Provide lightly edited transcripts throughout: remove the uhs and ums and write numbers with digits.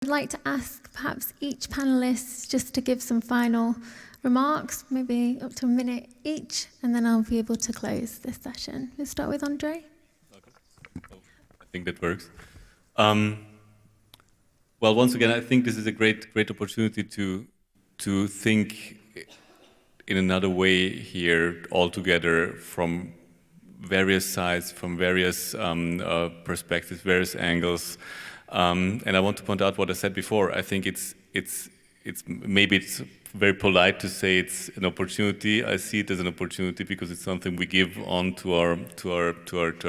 I'd like to ask perhaps each panellist just to give some final remarks, maybe up to a minute each, and then I'll be able to close this session. We'll start with Andre. Okay. I think that works. Well, once again, I think this is a great opportunity to think in another way here all together from various sides, from various perspectives, various angles. And I want to point out what I said before. I think it's maybe it's very polite to say it's an opportunity. I see it as an opportunity because it's something we give on to our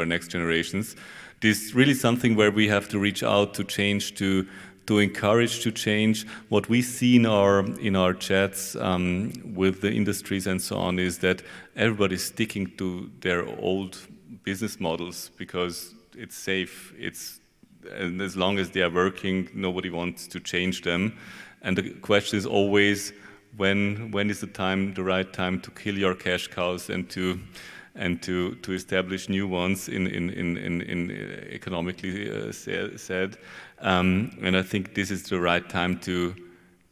next generations. This is really something where we have to reach out to change, to encourage to change. What we see in our chats with the industries and so on is that everybody's sticking to their old business models because it's safe. And as long as they are working, nobody wants to change them. And the question is always, when is the right time to kill your cash cows and to establish new ones in economically said. And I think this is the right time to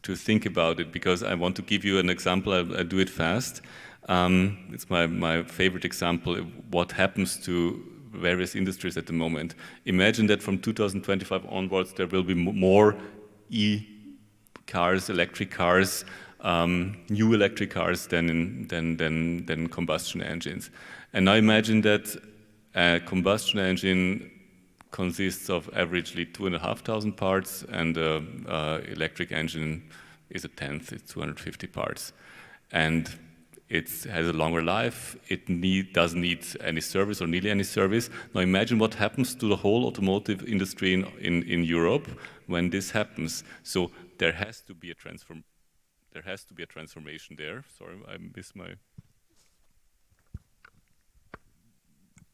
think about it, because I want to give you an example. I do it fast. It's my favorite example. What happens to various industries at the moment? Imagine that from 2025 onwards, there will be more e-cars, electric cars, new electric cars than combustion engines. And now imagine that a combustion engine consists of averagely 2,500 parts, and an electric engine is a tenth, it's 250 parts. And it has a longer life, it doesn't need any service or nearly any service. Now imagine what happens to the whole automotive industry in Europe when this happens. So there has to be a transformation there. Sorry, I missed my...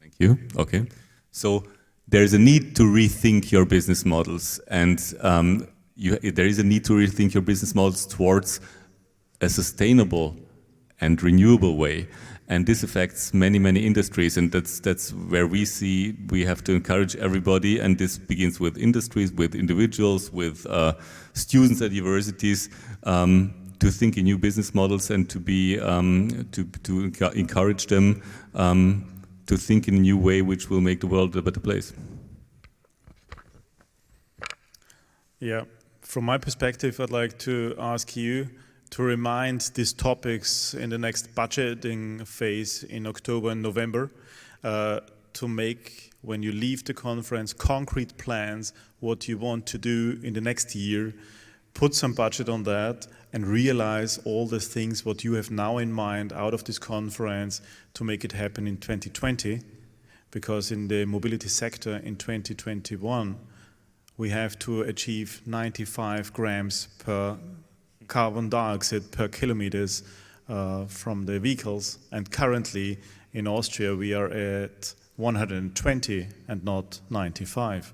Thank you. Okay. So there's a need to rethink your business models, and there is a need to rethink your business models towards a sustainable and renewable way. And this affects many industries, and that's where we see we have to encourage everybody, and this begins with industries, with individuals, with students at universities, to think in new business models and to be to encourage them to think in a new way which will make the world a better place. Yeah, from my perspective, I'd like to ask you to remind these topics in the next budgeting phase in October and November, to make, when you leave the conference, concrete plans, what you want to do in the next year, put some budget on that, and realize all the things what you have now in mind out of this conference to make it happen in 2020, because in the mobility sector in 2021, we have to achieve 95 grams per carbon dioxide per kilometers from the vehicles, and currently in Austria we are at 120 and not 95.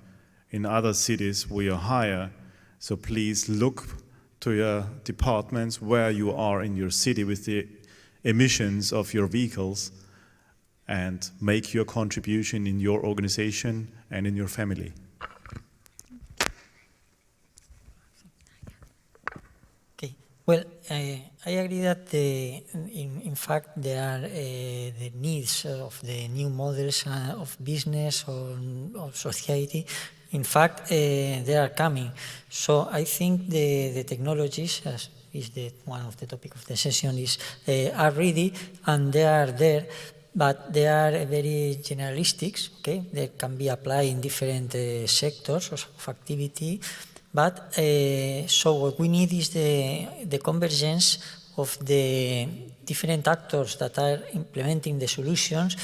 In other cities we are higher, so please look to your departments where you are in your city with the emissions of your vehicles, and make your contribution in your organization and in your family. Well, I agree that in fact there are the needs of the new models of business or of society. In fact, they are coming. So I think the technologies, as is one of the topic of the session, are ready and they are there, but they are very generalistic. Okay, they can be applied in different sectors of activity. But so what we need is the convergence of the different actors that are implementing the solutions.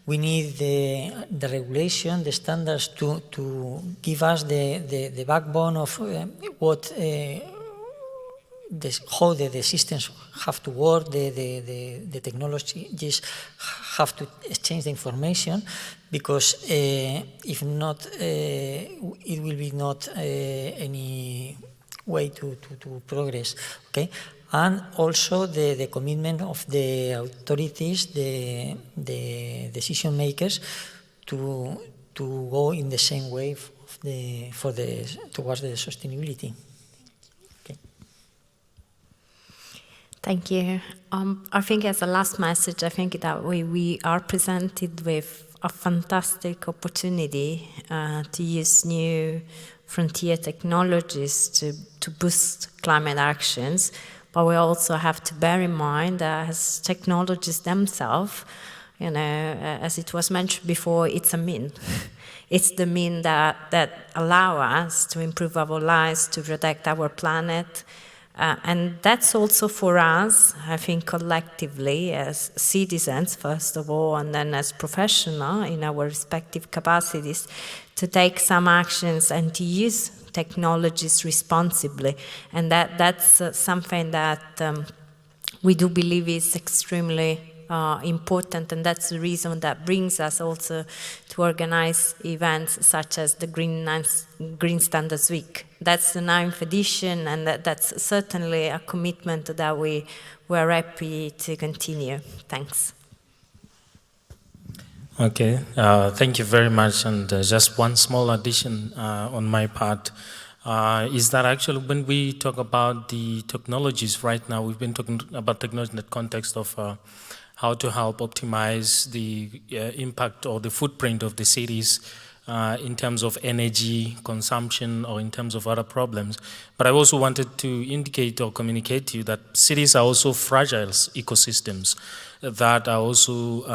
We need the regulation, the standards to give us the backbone of how the systems have to work, the technologies have to exchange the information, because if not, it will be not any way to progress. Okay, and also the commitment of the authorities, the decision makers, to go in the same way towards the sustainability. Okay. Thank you. I think as a last message, I think that we are presented with a fantastic opportunity to use new frontier technologies to boost climate actions, but we also have to bear in mind that as technologies themselves, you know, as it was mentioned before, it's a mean. It's the mean that allow us to improve our lives, to protect our planet. And that's also for us, I think, collectively, as citizens, first of all, and then as professionals in our respective capacities, to take some actions and to use technologies responsibly. And that's something that we do believe is extremely important, and that's the reason that brings us also to organize events such as the Green Standards Week. That's the 9th edition, and that's certainly a commitment that we're happy to continue. Thanks. Okay, thank you very much. And just one small addition on my part is that actually when we talk about the technologies right now, we've been talking about technology in the context of how to help optimize the impact or the footprint of the cities in terms of energy consumption or in terms of other problems. But I also wanted to indicate or communicate to you that cities are also fragile ecosystems that are also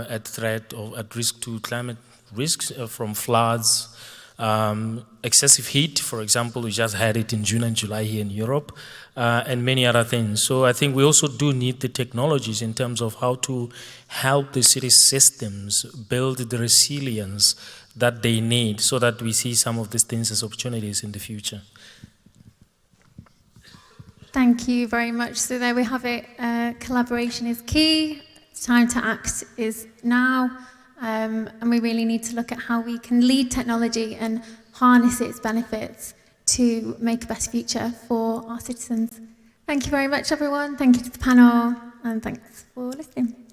at threat or at risk to climate risks from floods, excessive heat, for example. We just had it in June and July here in Europe, and many other things. So I think we also do need the technologies in terms of how to help the city systems build the resilience that they need so that we see some of these things as opportunities in the future. Thank you very much. So there we have it. Collaboration is key. Time to act is now. And we really need to look at how we can lead technology and harness its benefits to make a better future for our citizens. Thank you very much, everyone. Thank you to the panel, and thanks for listening.